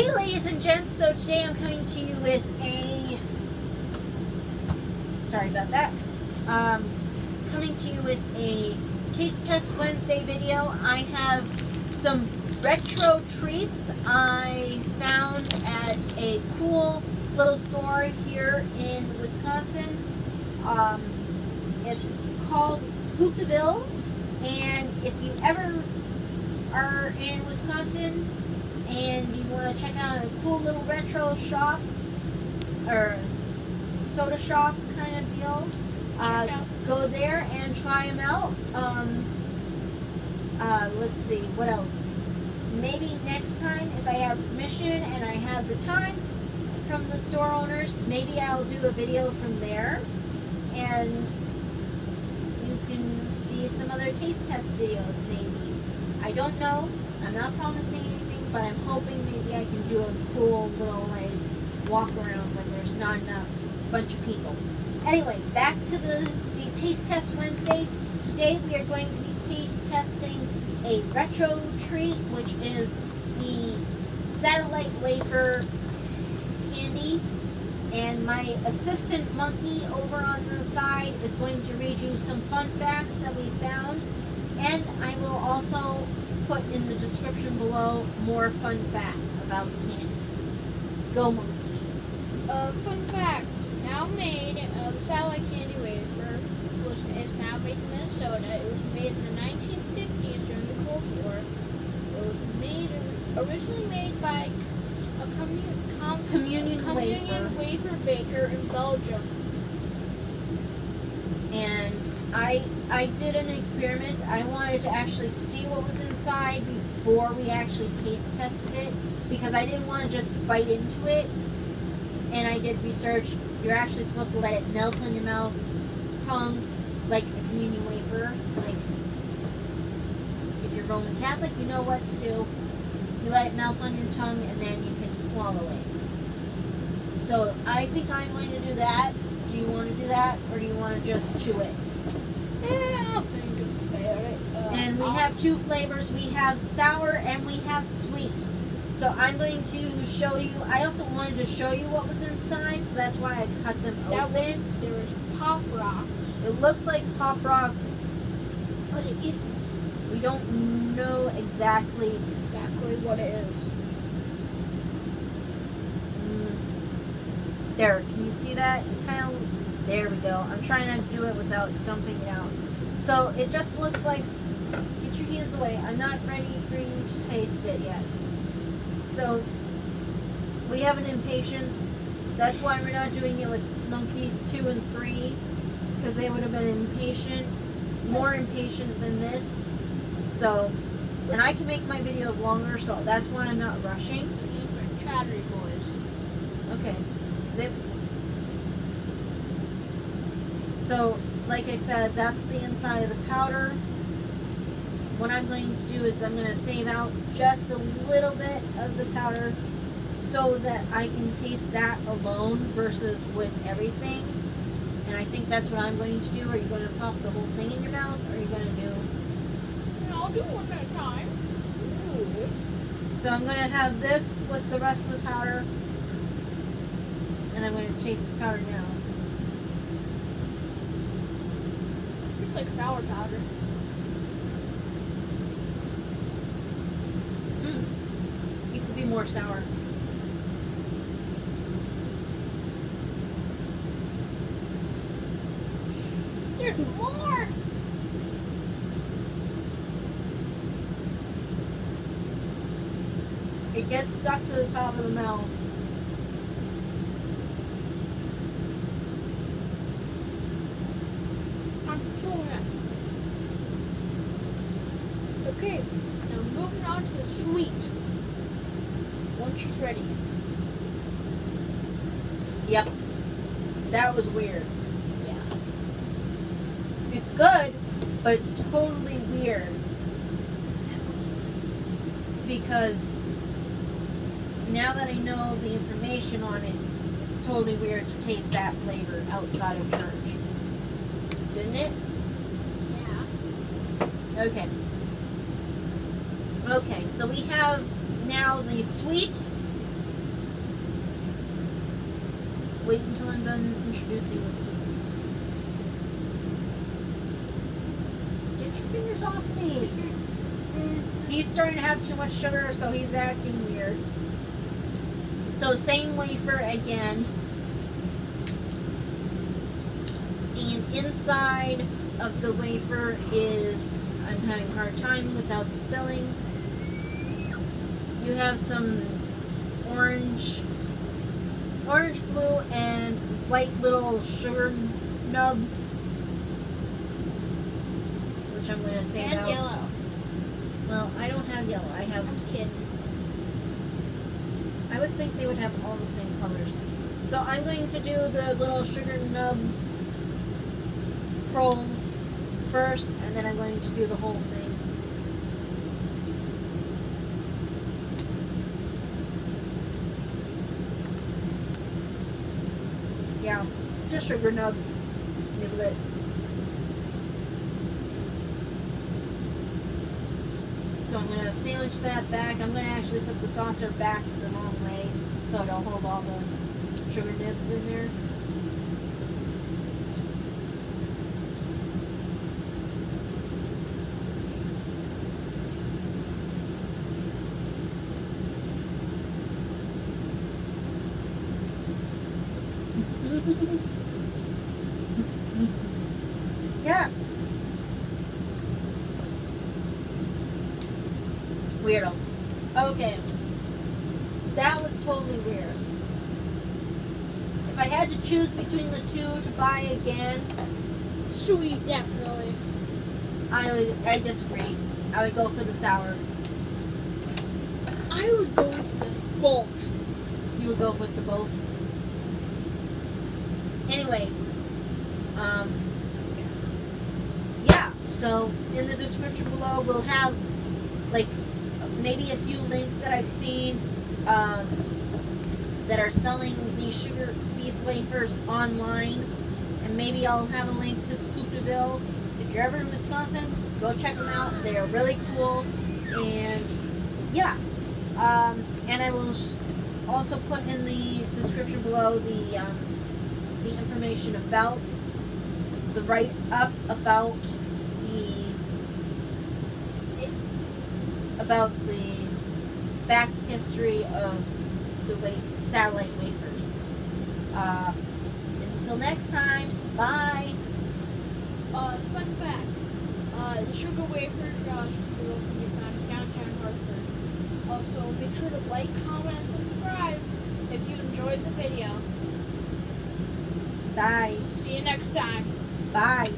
Hey ladies and gents, so today I'm coming to you with a, sorry about that, coming to you with a Taste Test Wednesday video. I have some retro treats I found at a cool little store here in Wisconsin. It's called Scoop-de-Ville, and if you ever are in Wisconsin and you want to check out a cool little retro shop or soda shop kind of deal, go there and try them out. Let's see, what else? Maybe next time, if I have permission and I have the time from the store owners, maybe I'll do a video from there, and you can see some other taste test videos maybe. I don't know. I'm not promising anything, but I'm hoping maybe I can do a cool little walk around when there's not enough bunch of people. Anyway, back to the Taste Test Wednesday. Today we are going to be taste testing a retro treat, which is the Satellite Wafer Candy. And my assistant monkey over on the side is going to read you some fun facts that we found. And I will also put in the description below more fun facts about the candy. Go, monkey. Fun fact, now made, the Satellite Candy Wafer is now made in Minnesota. It was made in the 1950s during the Cold War. It was originally made by a communion wafer baker in Belgium. And I did an experiment. I wanted to actually see what was inside before we actually taste tested it, because I didn't want to just bite into it. And I did research. You're actually supposed to let it melt on your mouth, tongue, like a communion wafer. Like, if you're Roman Catholic, you know what to do. You let it melt on your tongue, and then you can swallow it. So I think I'm going to do that. Do you want to do that, or do you want to just chew it? Yeah, I'll think about it. And we have two flavors. We have sour and we have sweet. So I'm going to show you. I also wanted to show you what was inside, so that's why I cut them open. There was Pop Rocks. It looks like Pop Rock, But it isn't. we don't know exactly What it is. There, can you see that? It kind of, there we go. I'm trying to do it without dumping it out. So it just looks like, get your hands away. I'm not ready for you to taste it yet. So we have an impatience. That's why we're not doing it with Monkey 2 and 3, because they would have been impatient, more impatient than this. So, and I can make my videos longer, so that's why I'm not rushing. These are chattery boys. Okay, zip. So, like I said, that's the inside of the powder. What I'm going to do is I'm going to save out just a little bit of the powder so that I can taste that alone versus with everything. And I think that's what I'm going to do. Are you going to pop the whole thing in your mouth, or are you going to do... No, I'll do one at a time. Ooh. So I'm going to have this with the rest of the powder. And I'm going to taste the powder now. Tastes like sour powder. It could be more sour. There's more! It gets stuck to the top of the mouth. I'm chewing it. Okay, now moving on to the sweet. Once she's ready. Yep. That was weird. Yeah. It's good, but it's totally weird. Because now that I know the information on it, it's totally weird to taste that flavor outside of church. Didn't it? Yeah. Okay. Okay, so we have now the sweet wait until I'm done introducing the sweet. Get your fingers off me. He's starting to have too much sugar, so he's acting weird. So same wafer again. And inside of the wafer is, I'm having a hard time without spilling. You have some orange, blue, and white little sugar nubs, which I'm going to say And out. yellow. Well, I don't have yellow. I have. I'm kidding. I would think they would have all the same colors. So I'm going to do the little sugar nubs pearls first, and then I'm going to do the whole thing. Yeah, just sugar nubs, niblets. So I'm going to sandwich that back. I'm going to actually put the saucer back the wrong way so it'll hold all the sugar nibs in there. Yeah. Weirdo. Okay. That was totally weird. If I had to choose between the two to buy again, Sweet, definitely. I disagree. I would go for the sour. I would go with the bolth. You would go with the both. Anyway, yeah. So in the description below, we'll have like maybe a few links that I've seen that are selling these wafers online, and maybe I'll have a link to Scooptaville. If you're ever in Wisconsin, go check them out. They are really cool, and yeah. And I will also put in the description below the information about the write-up about the back history of the satellite wafers. Until next time, bye. Fun fact, the sugar wafers can be found in downtown Hartford. Also, make sure to like, comment, and subscribe if you enjoyed the video. Bye. See you next time. Bye.